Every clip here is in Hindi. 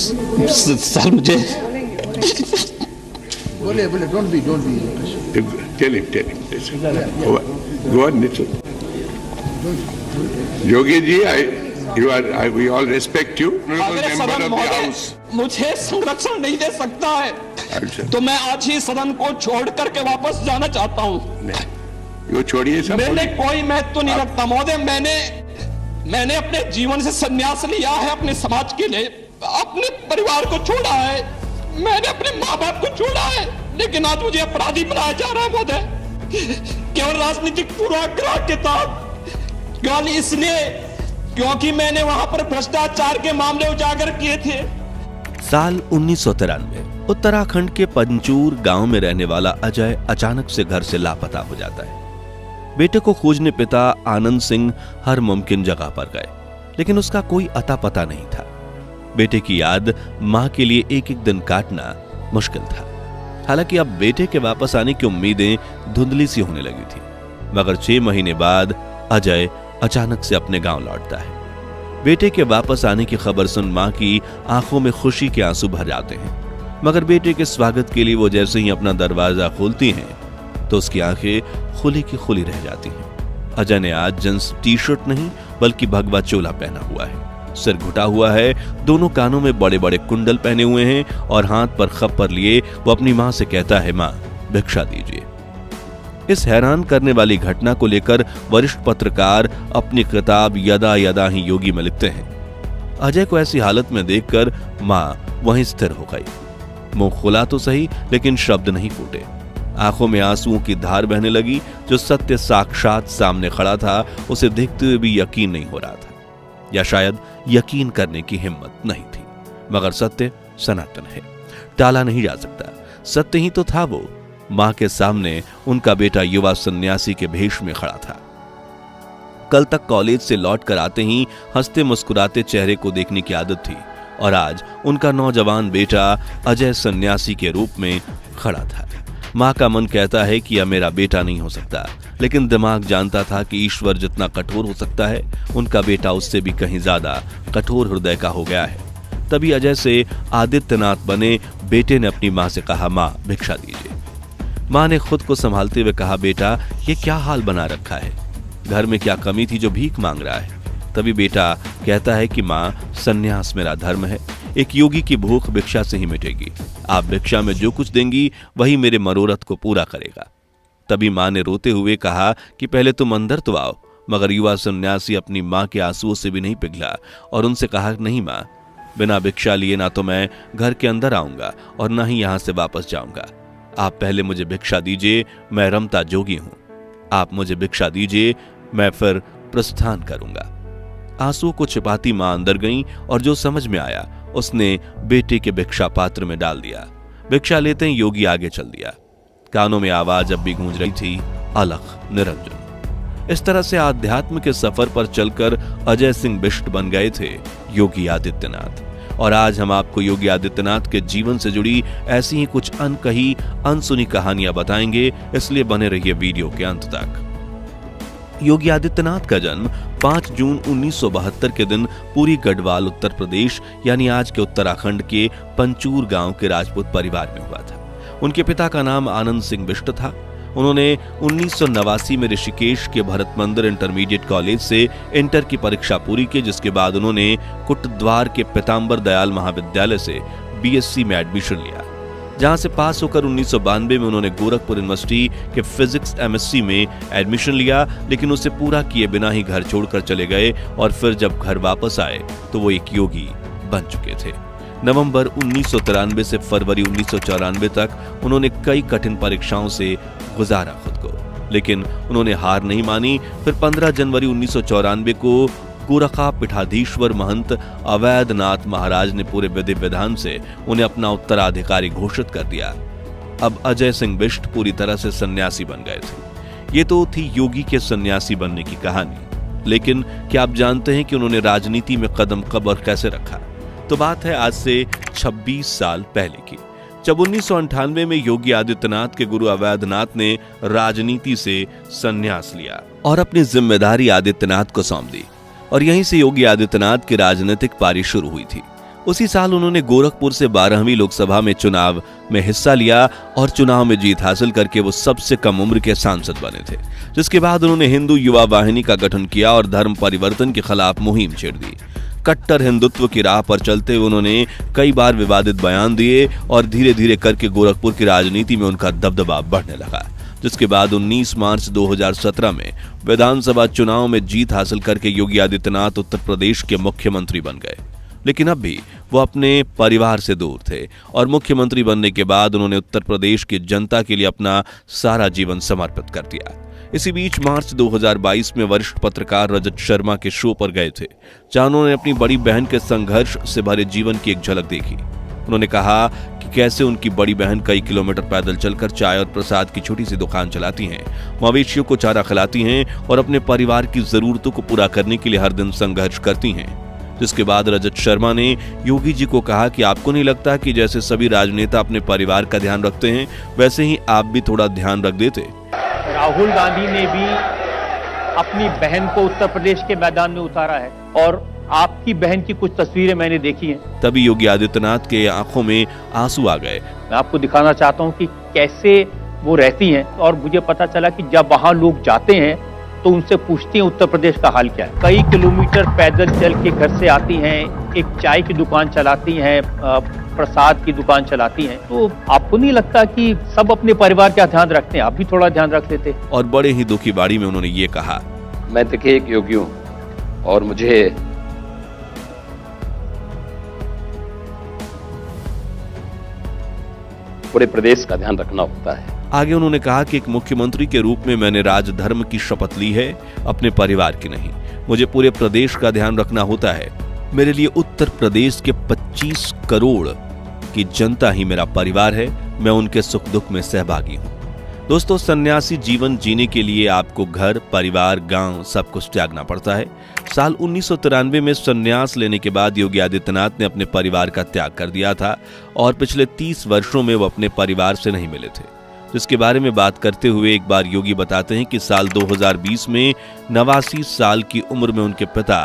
सर मुझे बोले don't be tell him go on Yogi ji we all respect you, honorable member of the house. मुझे संरक्षण नहीं दे सकता है तो मैं आज ही सदन को छोड़ करके वापस जाना चाहता हूँ। वो छोड़िए सब। मैंने कोई महत्व नहीं रखता महोदय, मैंने अपने जीवन से संन्यास लिया है, अपने समाज के लिए अपने परिवार को छोड़ा है, मैंने अपने माँ बाप को छोड़ा है, लेकिन आज मुझे अपराधी बनाया जा रहा है महोदय, केवल राजनीतिक पूर्वाग्रह के तहत। गाली इसलिए क्योंकि मैंने वहां पर भ्रष्टाचार के मामले उजागर किए थे। साल 1993 उत्तराखंड के पंचूर गांव में रहने वाला अजय अचानक से घर से लापता हो जाता है। बेटे को खोजने पिता आनंद सिंह हर मुमकिन जगह पर गए, लेकिन उसका कोई अता पता नहीं था। बेटे की याद मां के लिए एक एक दिन काटना मुश्किल था। हालांकि अब बेटे के वापस आने की उम्मीदें धुंधली सी होने लगी थी, मगर 6 महीने बाद अजय अचानक से अपने गांव लौटता है। बेटे के वापस आने की खबर सुन मां की आंखों में खुशी के आंसू भर जाते हैं, मगर बेटे के स्वागत के लिए वो जैसे ही अपना दरवाजा खोलती हैं तो उसकी आंखें खुली की खुली रह जाती हैं। अजय ने आज जींस टी शर्ट नहीं बल्कि भगवा चोला पहना हुआ है, सिर घुटा हुआ है, दोनों कानों में बड़े बड़े कुंडल पहने हुए हैं और हाथ पर खप्पर लिए वो अपनी मां से कहता है, मां भिक्षा दीजिए। इस हैरान करने वाली घटना को लेकर वरिष्ठ पत्रकार अपनी किताब यदा यदा ही योगी में लिखते हैं। अजय को ऐसी हालत में देखकर मां वहीं स्थिर हो गई। मुंह खुला तो सही, लेकिन शब्द नहीं फूटे। आंखों में आंसुओं की धार बहने लगी। जो सत्य साक्षात सामने खड़ा था उसे देखते हुए भी यकीन नहीं हो रहा था, या शायद यकीन करने की हिम्मत नहीं थी। मगर सत्य सनातन है, टाला नहीं जा सकता। सत्य ही तो था वो। मां के सामने उनका बेटा युवा सन्यासी के भेष में खड़ा था। कल तक कॉलेज से लौट कर आते ही हंसते मुस्कुराते चेहरे को देखने की आदत थी, और आज उनका नौजवान बेटा अजय सन्यासी के रूप में खड़ा था। मां का मन कहता है कि यह मेरा बेटा नहीं हो सकता, लेकिन दिमाग जानता था कि ईश्वर जितना कठोर हो सकता है, उनका बेटा उससे भी कहीं ज्यादा कठोर हृदय का हो गया है। तभी अजय से आदित्यनाथ बने बेटे ने अपनी मां से कहा, मां भिक्षा दीजिए। मां ने खुद को संभालते हुए कहा, बेटा ये क्या हाल बना रखा है, घर में क्या कमी थी जो भीख मांग रहा है। तभी बेटा कहता है कि मां सन्यास मेरा धर्म है, एक योगी की भूख भिक्षा से ही मिटेगी, आप भिक्षा में जो कुछ देंगी वही मेरे मनोरथ को पूरा करेगा। तभी मां ने रोते हुए कहा कि पहले तुम अंदर तो आओ। मगर युवा सन्यासी अपनी मां के आंसुओं से भी नहीं पिघला और उनसे कहा, नहीं मां, बिना भिक्षा लिए ना तो मैं घर के अंदर आऊंगा और ना ही यहां से वापस जाऊंगा। आप पहले मुझे भिक्षा दीजिए, मैं रमता जोगी हूं। आप मुझे भिक्षा दीजिए, मैं फिर प्रस्थान करूंगा। आंसुओं को छिपाती मां अंदर गई और जो समझ में आया उसने बेटे के भिक्षा पात्र में डाल दिया। भिक्षा लेते ही योगी आगे चल दिया। कानों में आवाज अब भी गूंज रही थी, अलख निरंजन। इस तरह से आध्यात्म के सफर पर चलकर अजय सिंह बिष्ट बन गए थे योगी आदित्यनाथ। और आज हम आपको योगी आदित्यनाथ के जीवन से जुड़ी ऐसी ही कुछ अनकही अनसुनी कहानियां बताएंगे, इसलिए बने रहिए वीडियो के अंत तक। योगी आदित्यनाथ का जन्म 5 जून 1972 के दिन पूरी गढ़वाल उत्तर प्रदेश यानी आज के उत्तराखंड के पंचूर गांव के राजपूत परिवार में हुआ था। उनके पिता का नाम आनंद सिंह बिष्ट था। उन्होंने 1989 में ऋषिकेश के भरत मंदिर इंटरमीडिएट कॉलेज से इंटर की परीक्षा पूरी की, जिसके बाद उन्होंने कुटद्वार के पीताम्बर दयाल महाविद्यालय से बीएससी में एडमिशन लिया, जहां से पास होकर 1992 में उन्होंने गोरखपुर यूनिवर्सिटी के फिजिक्स एमएससी में एडमिशन लिया, लेकिन उसे पूरा किए बिना ही घर छोड़कर चले गए। और फिर जब घर वापस आए तो वो एक योगी बन चुके थे। नवंबर 1993 से फरवरी 1994 तक उन्होंने कई कठिन परीक्षाओं से गुजारा खुद को, लेकिन उन्होंने हार नहीं मानी। फिर 15 जनवरी 1994 को गोरखा पीठाधीश्वर महंत अवैधनाथ महाराज ने पूरे विधि विधान से उन्हें अपना उत्तराधिकारी घोषित कर दिया। अब अजय सिंह बिष्ट पूरी तरह से सन्यासी बन गए थे। ये तो थी योगी के सन्यासी बनने की कहानी, लेकिन क्या आप जानते हैं कि उन्होंने राजनीति में कदम कब और कैसे रखा? तो बात है आज से 26 साल पहले की, जब 1998 में योगी आदित्यनाथ के गुरु अवैधनाथ ने राजनीति से संन्यास लिया और अपनी जिम्मेदारी आदित्यनाथ को सौंप दी। और यहीं से योगी आदित्यनाथ की राजनीतिक पारी शुरू हुई थी। उसी साल उन्होंने गोरखपुर से 12वीं लोकसभा में चुनाव में हिस्सा लिया और चुनाव में जीत हासिल करके वो सबसे कम उम्र के सांसद बने थे, जिसके बाद उन्होंने हिंदू युवा वाहिनी का गठन किया और धर्म परिवर्तन के खिलाफ मुहिम छेड़ दी। कट्टर हिंदुत्व की राह पर चलते हुए उन्होंने कई बार विवादित बयान दिए और धीरे धीरे करके गोरखपुर की राजनीति में उनका दबदबा बढ़ने लगा, जिसके बाद 19 मार्च 2017 में विधानसभा चुनाव में जीत हासिल करके योगी आदित्यनाथ उत्तर प्रदेश के मुख्यमंत्री बन गए। लेकिन अब भी वो अपने परिवार से दूर थे और मुख्यमंत्री बनने के बाद उन्होंने उत्तर प्रदेश की जनता के लिए अपना सारा जीवन समर्पित कर दिया। इसी बीच मार्च 2022 में वरिष्ठ पत्रकार रजत शर्मा के शो पर गए थे, जहां उन्होंने अपनी बड़ी बहन के संघर्ष से भरे जीवन की एक झलक देखी। उन्होंने कहा कि कैसे उनकी बड़ी बहन कई किलोमीटर पैदल चलकर चाय और प्रसाद की छोटी सी दुकान चलाती हैं, मवेशियों को चारा खिलाती हैं और अपने परिवार की जरूरतों को पूरा करने के लिए हर दिन संघर्ष करती हैं। जिसके बाद रजत शर्मा ने योगी जी को कहा कि आपको नहीं लगता कि जैसे सभी राजनेता अपने परिवार का ध्यान रखते हैं, वैसे ही आप भी थोड़ा ध्यान रख देते। राहुल गांधी ने भी अपनी बहन को उत्तर प्रदेश के मैदान में उतारा है और आपकी बहन की कुछ तस्वीरें मैंने देखी हैं। तभी योगी आदित्यनाथ के आंखों में आंसू आ गए। मैं आपको दिखाना चाहता हूं कि कैसे वो रहती हैं और मुझे पता चला कि जब वहां लोग जाते हैं तो उनसे पूछती हैं उत्तर प्रदेश का हाल क्या है। कई किलोमीटर पैदल चल के घर से आती हैं, एक चाय की दुकान चलाती हैं, प्रसाद की दुकान चलाती हैं। तो आपको नहीं लगता कि सब अपने परिवार का ध्यान रखते हैं, आप भी थोड़ा ध्यान रख लेते? और बड़े ही दुखी बाड़ी में उन्होंने ये कहा, मैं देखिए एक योगी हूँ और मुझे पूरे प्रदेश का ध्यान रखना होता है। आगे उन्होंने कहा कि एक मुख्यमंत्री के रूप में मैंने राजधर्म की शपथ ली है, अपने परिवार की नहीं। मुझे पूरे प्रदेश का ध्यान रखना होता है। मेरे लिए उत्तर प्रदेश के 25 करोड़ की जनता ही मेरा परिवार है। मैं उनके सुख दुख में सहभागी हूँ। दोस्तों, सन्यासी जीवन जीने के लिए आपको घर, परिवार, गांव सब कुछ त्यागना पड़ता है। साल 1993 में संन्यास लेने के बाद योगी आदित्यनाथ ने अपने परिवार का त्याग कर दिया था और पिछले 30 वर्षों में वो अपने परिवार से नहीं मिले थे, जिसके बारे में बात करते हुए एक बार योगी बताते हैं कि साल 2020 में 89 साल की उम्र में उनके पिता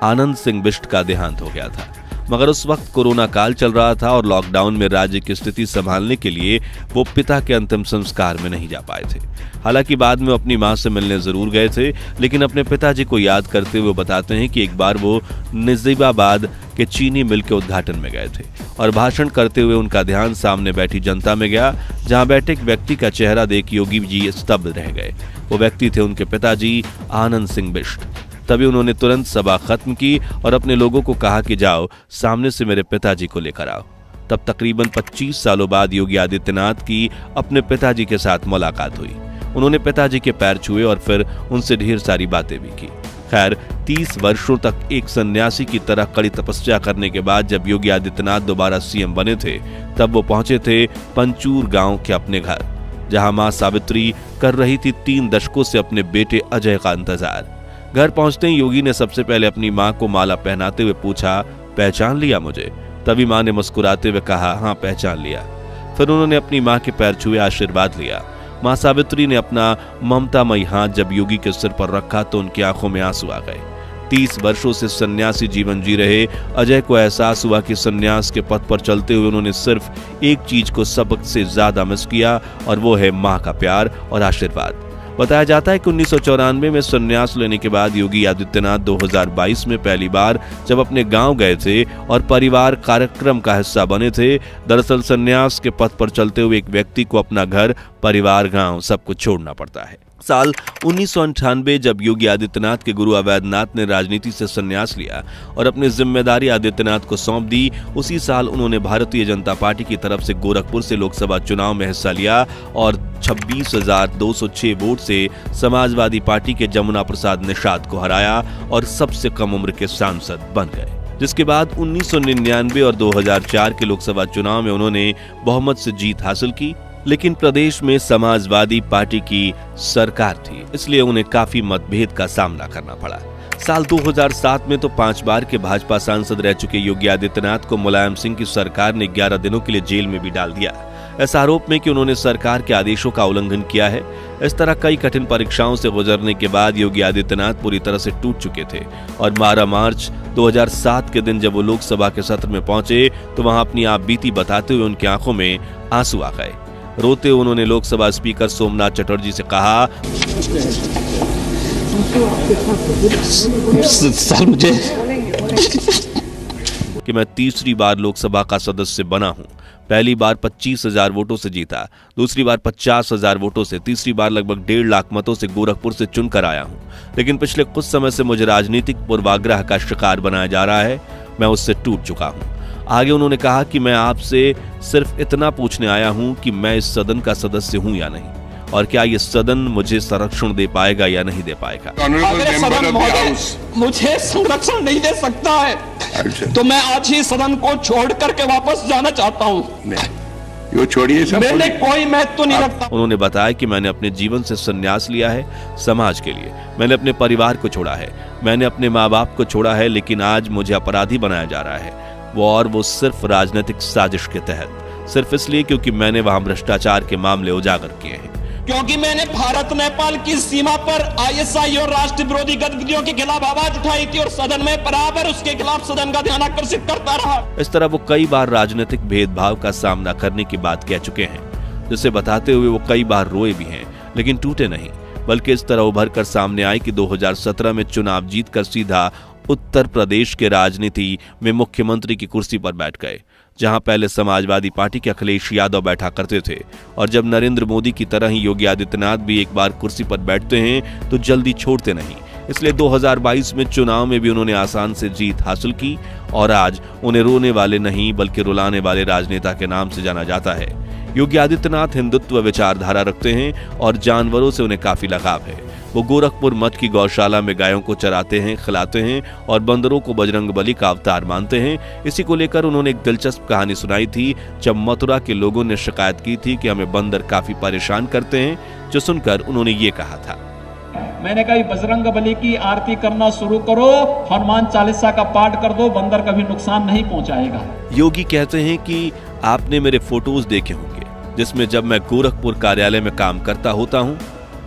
आनंद सिंह बिष्ट का देहांत हो गया था, मगर उस वक्त कोरोना काल चल रहा था और लॉकडाउन में राज्य की स्थिति संभालने के लिए वो पिता के अंतिम संस्कार में नहीं जा पाए थे। हालांकि बाद में अपनी मां से मिलने जरूर गए थे, लेकिन अपने पिताजी को याद करते हुए बताते हैं कि एक बार वो नजीबाबाद के चीनी मिल के उद्घाटन में गए थे और भाषण करते हुए उनका ध्यान सामने बैठी जनता में गया, जहां बैठे एक व्यक्ति का चेहरा देख योगी जी स्तब्ध रह गए। वो व्यक्ति थे उनके पिताजी आनंद सिंह बिष्ट। तभी उन्होंने तुरंत सभा खत्म की और अपने लोगों को कहा कि जाओ सामने से मेरे पिताजी को लेकर आओ। तब तकरीबन 25 सालों बाद योगी आदित्यनाथ की अपने पिताजी के साथ मुलाकात हुई। उन्होंने पिताजी के पैर छुए और फिर उनसे ढेर सारी बातें भी की। खैर, 30 वर्षों तक एक सन्यासी की तरह कड़ी तपस्या करने के बाद जब योगी आदित्यनाथ दोबारा सीएम बने थे, तब वो पहुंचे थे पंचूर गांव के अपने घर, जहां मां सावित्री कर रही थी 3 दशकों से अपने बेटे अजय का इंतजार। घर पहुंचते ही योगी ने सबसे पहले अपनी मां को माला पहनाते हुए पूछा, पहचान लिया मुझे? तभी मां ने मुस्कुराते हुए कहा, हाँ पहचान लिया। फिर उन्होंने अपनी मां के पैर छुए आशीर्वाद लिया। मां सावित्री ने अपना ममतामयी हाथ जब योगी के सिर पर रखा तो उनकी आंखों में आंसू आ गए। 30 वर्षों से सन्यासी जीवन जी रहे अजय को एहसास हुआ कि सन्यास के पथ पर चलते हुए उन्होंने सिर्फ एक चीज को सबसे ज्यादा मिस किया, और वो है मां का प्यार और आशीर्वाद। बताया जाता है कि 1994 में संन्यास लेने के बाद योगी आदित्यनाथ 2022 में पहली बार जब अपने गांव गए थे और परिवार कार्यक्रम का हिस्सा बने थे। दरअसल संन्यास के पथ पर चलते हुए एक व्यक्ति को अपना घर, परिवार, गांव सब कुछ छोड़ना पड़ता है। साल 1998 जब योगी आदित्यनाथ के गुरु अवैधनाथ ने राजनीति से संन्यास लिया और अपनी जिम्मेदारी आदित्यनाथ को सौंप दी, उसी साल उन्होंने भारतीय जनता पार्टी की तरफ से गोरखपुर से लोकसभा चुनाव में हिस्सा लिया और 26,206 वोट से समाजवादी पार्टी के जमुना प्रसाद निषाद को हराया और सबसे कम उम्र के सांसद बन गए। जिसके बाद 1999 और 2004 के लोकसभा चुनाव में उन्होंने बहुमत से जीत हासिल की, लेकिन प्रदेश में समाजवादी पार्टी की सरकार थी, इसलिए उन्हें काफी मतभेद का सामना करना पड़ा। साल 2007 में तो 5 बार के भाजपा सांसद रह चुके योगी आदित्यनाथ को मुलायम सिंह की सरकार ने 11 दिनों के लिए जेल में भी डाल दिया। इस आरोप में कि उन्होंने सरकार के आदेशों का उल्लंघन किया है। इस तरह कई कठिन परीक्षाओं से गुजरने के बाद योगी आदित्यनाथ पूरी तरह से टूट चुके थे और 12 मार्च 2007 के दिन जब वो लोकसभा के सत्र में पहुंचे तो वहां अपनी आप बीती बताते हुए उनकी आंखों में आंसू आ गए। रोते उन्होंने लोकसभा स्पीकर सोमनाथ चटर्जी से कहा, सर मुझे कि मैं तीसरी बार लोकसभा का सदस्य बना हूं। पहली बार 25,000 वोटों से जीता, दूसरी बार 50,000 वोटों से, तीसरी बार लगभग 1.5 लाख मतों से गोरखपुर से चुनकर आया हूं। लेकिन पिछले कुछ समय से मुझे राजनीतिक पूर्वाग्रह का शिकार बनाया जा रहा है। मैं उससे टूट चुका हूं। आगे उन्होंने कहा कि मैं आपसे सिर्फ इतना पूछने आया हूं कि मैं इस सदन का सदस्य हूं या नहीं, और क्या ये सदन मुझे संरक्षण दे पाएगा या नहीं दे पाएगा। अगर सदन महोदय मुझे संरक्षण नहीं दे सकता है तो मैं आज ही सदन को छोड़ करके वापस जाना चाहता हूँ। वो छोड़िए सब, मैंने कोई महत्व नहीं रखता। उन्होंने बताया कि मैंने अपने जीवन से संन्यास लिया है समाज के लिए। मैंने अपने परिवार को छोड़ा है, मैंने अपने माँ बाप को छोड़ा है, लेकिन आज मुझे अपराधी बनाया जा रहा है। वो सिर्फ राजनीतिक साजिश के तहत, सिर्फ इसलिए क्योंकि मैंने वहां भ्रष्टाचार के मामले उजागर किए हैं। क्योंकि मैंने भारत नेपाल की सीमा पर आईएसआई और राष्ट्र विरोधी गतिविधियों के खिलाफ आवाज उठाई थी और सदन में बराबर उसके खिलाफ सदन का ध्यान आकर्षित करता रहा। इस तरह वो कई बार राजनीतिक भेदभाव का सामना करने की बात कह चुके हैं, जिसे बताते हुए वो कई बार रोए भी हैं, लेकिन टूटे नहीं, बल्कि इस तरह उभर कर सामने आए कि 2017 में चुनाव जीतकर सीधा उत्तर प्रदेश के राजनीति में मुख्यमंत्री की कुर्सी पर बैठ गए, जहां पहले समाजवादी पार्टी के अखिलेश यादव बैठा करते थे। और जब नरेंद्र मोदी की तरह ही योगी आदित्यनाथ भी एक बार कुर्सी पर बैठते हैं तो जल्दी छोड़ते नहीं। इसलिए 2022 में चुनाव में भी उन्होंने आसान से जीत हासिल की और आज उन्हें रोने वाले नहीं बल्कि रुलाने वाले राजनेता के नाम से जाना जाता है। योगी आदित्यनाथ हिंदुत्व विचारधारा रखते हैं और जानवरों से उन्हें काफी लगाव है। वो गोरखपुर मठ की गौशाला में गायों को चराते हैं, खिलाते हैं और बंदरों को बजरंगबली का अवतार मानते हैं। इसी को लेकर उन्होंने एक दिलचस्प कहानी सुनाई थी जब मथुरा के लोगों ने शिकायत की थी कि हमें बंदर काफी परेशान करते हैं, जो सुनकर उन्होंने ये कहा था, मैंने कहा बजरंगबली की आरती करना शुरू करो, हनुमान चालीसा का पाठ कर दो, बंदर कभी नुकसान नहीं पहुंचाएगा। योगी कहते हैं कि आपने मेरे फोटोज देखे होंगे जिसमें जब मैं गोरखपुर कार्यालय में काम करता होता हूं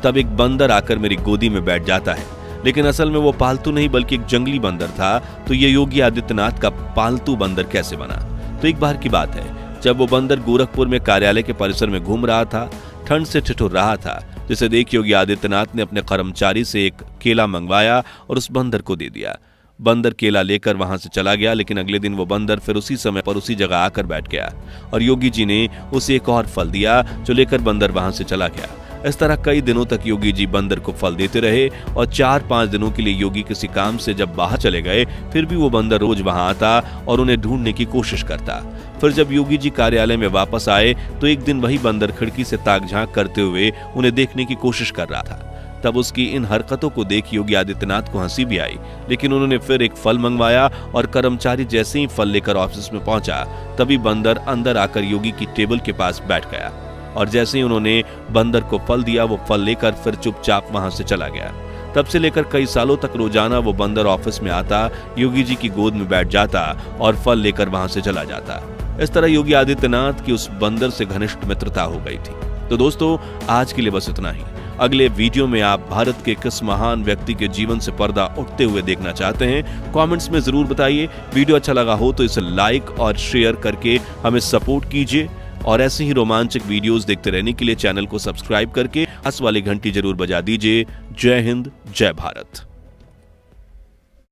तब एक बंदर आकर मेरी गोदी में बैठ जाता है, लेकिन असल में वो पालतू नहीं बल्कि एक जंगली बंदर था। तो ये योगी आदित्यनाथ का पालतू बंदर कैसे बना? तो एक बार की बात है जब वो बंदर गोरखपुर में कार्यालय के परिसर में घूम रहा था, ठंड से ठिठुर रहा था, जिसे देख योगी आदित्यनाथ ने अपने कर्मचारी से एक केला मंगवाया और उस बंदर को दे दिया। बंदर केला लेकर वहां से चला गया, लेकिन अगले दिन वो बंदर फिर उसी समय पर उसी जगह आकर बैठ गया और योगी जी ने उसे एक और फल दिया जो लेकर बंदर वहां से चला गया। इस तरह कई दिनों तक योगी जी बंदर को फल देते रहे और 4-5 दिनों के लिए योगी किसी काम से जब बाहर चले गए फिर भी वो बंदर रोज वहां आता और उन्हें ढूंढने की कोशिश करता। फिर जब योगी जी कार्यालय में वापस आए तो एक दिन वही बंदर खिड़की से ताक झांक करते हुए उन्हें देखने की कोशिश कर रहा था। तब उसकी इन हरकतों को देख योगी आदित्यनाथ को हंसी भी आई, लेकिन उन्होंने फिर एक फल मंगवाया और कर्मचारी जैसे ही फल लेकर ऑफिस में पहुंचा तभी बंदर अंदर आकर योगी की टेबल के पास बैठ गया और जैसे ही उन्होंने बंदर को फल दिया वो फल लेकर फिर चुपचाप वहां से चला गया। तब से लेकर कई सालों तक रोजाना वो बंदर ऑफिस में आता, योगी जी की गोद में बैठ जाता और फल लेकर वहां से चला जाता। इस तरह योगी आदित्यनाथ की उस बंदर से घनिष्ठ मित्रता हो गई थी। तो दोस्तों आज के लिए बस इतना ही। अगले वीडियो में आप भारत के किस महान व्यक्ति के जीवन से पर्दा उठते हुए देखना चाहते हैं, कमेंट्स में जरूर बताइए। वीडियो अच्छा लगा हो तो इसे लाइक और शेयर करके हमें सपोर्ट कीजिए और ऐसे ही रोमांचक वीडियोस देखते रहने के लिए चैनल को सब्सक्राइब करके पास वाली घंटी जरूर बजा दीजिए। जय हिंद, जय भारत।